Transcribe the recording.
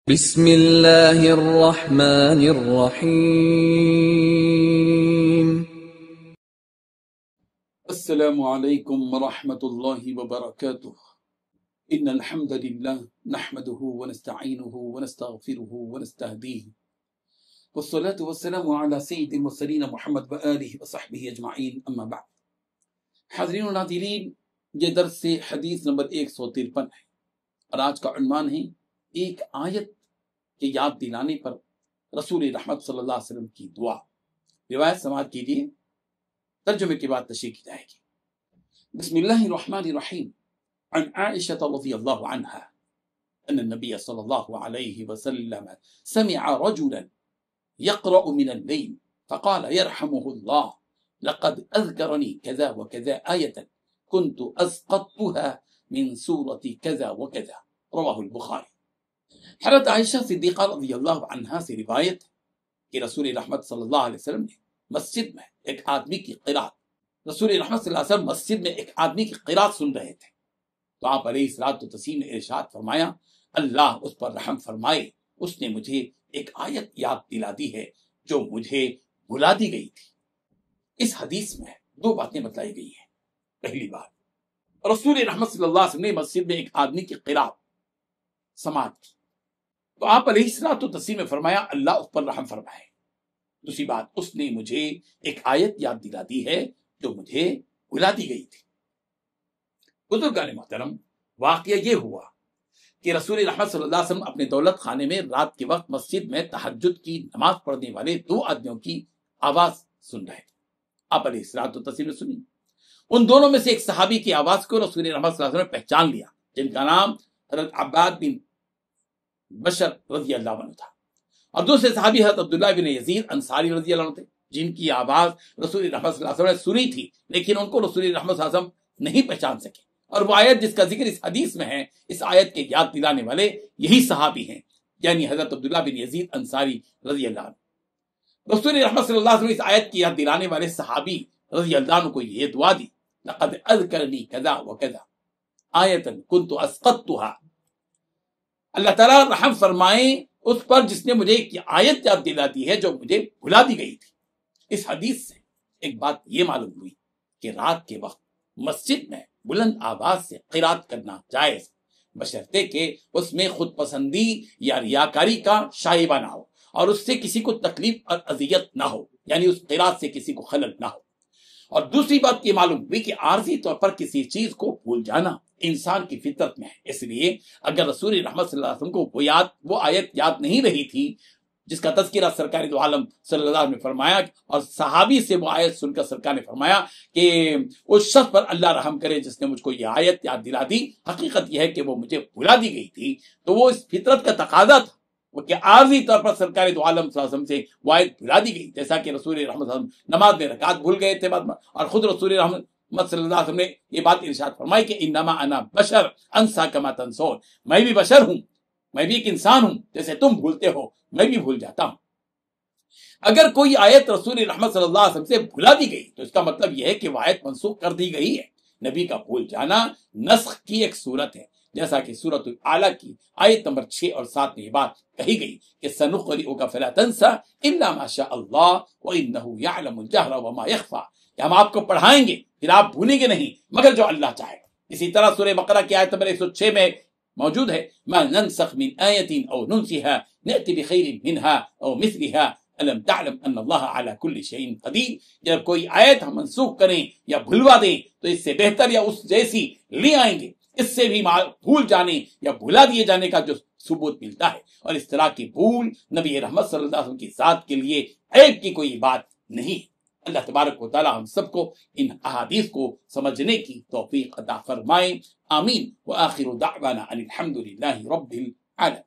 بسم اللہ الرحمن الرحیم۔ السلام علیکم ورحمۃ اللہ وبرکاتہ۔ ان الحمد للہ نحمده ونستعینه ونستغفره ونستهدیه والصلاة والسلام على سید المرسلین محمد وآلہ وصحبہ اجمعین، اما بعد۔ حاضرین و ناظرین، یہ درس حدیث نمبر 153 ہے اور آج کا عنوان ہے ایک آیت کے یاد دلانے پر رسول رحمت صلی اللہ علیہ وسلم کی دعا۔ روایت سماعت کیجیے، ترجمے کے بعد تشریح کی جائے گی۔ بسم اللہ الرحمن الرحیم۔ عن عائشة رضی اللہ عنہا ان النبی صلی اللہ علیہ وسلم سمع رجلا يقرأ من الليل فقال يرحمه الله لقد أذكرني كذا وكذا آية كنت أسقطتها من سورة كذا وكذا، رواه البخاری۔ حضرت عائشہ صدیقہ رضی اللہ عنہا سے روایت ہے کہ رسول رحمت صلی اللہ علیہ وسلم نے مسجد میں ایک آدمی کی قرات رسول رحمت صلی اللہ علیہ وسلم مسجد میں ایک آدمی کی قرات سن رہے تھے تو آپ علیہ الصلوۃ والتسلیم نے ارشاد فرمایا، اللہ اس پر رحم فرمائے، اس نے مجھے ایک آیت یاد دلا دی ہے جو مجھے بھلا دی گئی تھی۔ اس حدیث میں دو باتیں بتلائی گئی ہیں۔ پہلی بات، رسول رحمت صلی اللہ علیہ وسلم نے مسجد میں ایک آدمی کی قرات سماعت کی تو آپ علیہ الصلوۃ والتسلیم نے فرمایا اللہ اس پر رحم فرمائے۔ دوسری بات، اس نے مجھے ایک آیت یاد دلا دی ہے جو مجھے بھلا دی گئی تھی۔ بزرگان محترم، واقعہ یہ ہوا کہ رسول رحمت صلی اللہ علیہ وسلم اپنے دولت خانے میں رات کے وقت مسجد میں تہجد کی نماز پڑھنے والے دو آدمیوں کی آواز سن رہے تھے۔ آپ علیہ الصلوۃ والتسلیم نے سنی۔ ان دونوں میں سے ایک صحابی کی آواز کو رسول رحمت صلی اللہ علیہ وسلم نے پہچان لیا، جن کا نام حضرت عباد بن بشر رضی اللہ عنہ تھا، اور دوسرے صحابی حضرت عبداللہ بن یزید انصاری رضی اللہ عنہ تھے، جن کی آواز رسول رحمت صلی اللہ علیہ وسلم نے سنی تھی، لیکن ان کو رسول رحمت صلی اللہ علیہ وسلم نہیں پہچان سکے۔ اور وہ آیت جس کا ذکر اس حدیث میں ہے، اس آیت کے یاد دلانے والے یہی صحابی ہیں، یعنی حضرت عبداللہ بن یزید انصاری رضی اللہ عنہ۔ رسول رحمت صلی اللہ علیہ وسلم اس آیت کی یاد دلانے والے صحابی رضی اللہ عنہ کو یہ دعا دی، لقد اذکرنی کذا وکذا آیۃ کنت اسقطتها، اللہ تعالیٰ رحم فرمائے اس پر جس نے مجھے ایک آیت یاد دلا دی ہے جو مجھے بھلا دی گئی تھی۔ اس حدیث سے ایک بات یہ معلوم ہوئی کہ رات کے وقت مسجد میں بلند آواز سے قرات کرنا جائز، بشرطے کہ اس میں خود پسندی یا ریاکاری کا شائبہ نہ ہو اور اس سے کسی کو تکلیف اور اذیت نہ ہو، یعنی اس قرات سے کسی کو خلل نہ ہو۔ اور دوسری بات یہ معلوم ہوئی کہ عارضی طور پر کسی چیز کو بھول جانا انسان کی فطرت میں ہے، اس لیے اگر رسول رحمت صلی اللہ علیہ وسلم کو وہ آیت یاد نہیں رہی تھی جس کا تذکرہ سرکار دو عالم صلی اللہ علیہ وسلم نے فرمایا، اور صحابی سے وہ آیت سن کر سرکار نے فرمایا کہ اس شخص پر اللہ رحم کرے جس نے مجھ کو یہ آیت یاد دلا دی، حقیقت یہ ہے کہ وہ مجھے بھلا دی گئی تھی، تو وہ اس فطرت کا تقاضا تھا وہ کہ عارضی طور پر سرکار دو عالم صلی اللہ علیہ وسلم سے وہ آیت بھلا دی گئی، جیسا کہ رسول رحمت صلی اللہ علیہ وسلم نماز میں رکعت بھول گئے تھے بعد میں، اور خود رسول رحمت صلی اللہ علیہ وسلم نے یہ بات ارشاد فرمائی کہ انما انا بشر انسا کما تنسون، میں بھی بشر ہوں، میں بھی ایک انسان ہوں، جیسے تم بھولتے ہو میں بھی بھول جاتا ہوں۔ اگر کوئی آیت رسول رحمت صلی اللہ علیہ وسلم سے بھلا دی گئی تو اس کا مطلب یہ ہے کہ وہ آیت منسوخ کر دی گئی ہے۔ نبی کا بھول جانا نسخ کی ایک صورت ہے، جیسا کہ سورۃ الاعلیٰ کی آیت نمبر 6 اور 7 میں یہ بات کہی گئی کہ سنقرئک فلا تنسى الا ما شاء اللہ وانه يعلم الجهر وما يخفى، کہ ہم آپ کو پڑھائیں گے پھر آپ بھولیں گے نہیں مگر جو اللہ چاہے۔ اسی طرح سورہ بقرہ کی آیت نمبر 106 میں موجود ہے، ما ننسخ من آیۃ او ننسها نأتی بخیر منها او مثلها الم تعلم ان اللہ علی کل شیء قدیر، جب کوئی آیت ہم منسوخ کریں یا بھلوا دیں تو اس سے بہتر یا اس جیسی لے آئیں گے، اس سے بھی بھول جانے یا بھلا دیے جانے کا جو ثبوت ملتا ہے، اور اس طرح کی بھول نبی رحمت صلی اللہ علیہ وسلم کی ذات کے لیے عیب کی کوئی بات نہیں۔ اللہ تبارک و تعالی ہم سب کو ان احادیث کو سمجھنے کی توفیق عطا فرمائے، آمین۔ وآخر دعوانا ان الحمد للہ رب العالمین۔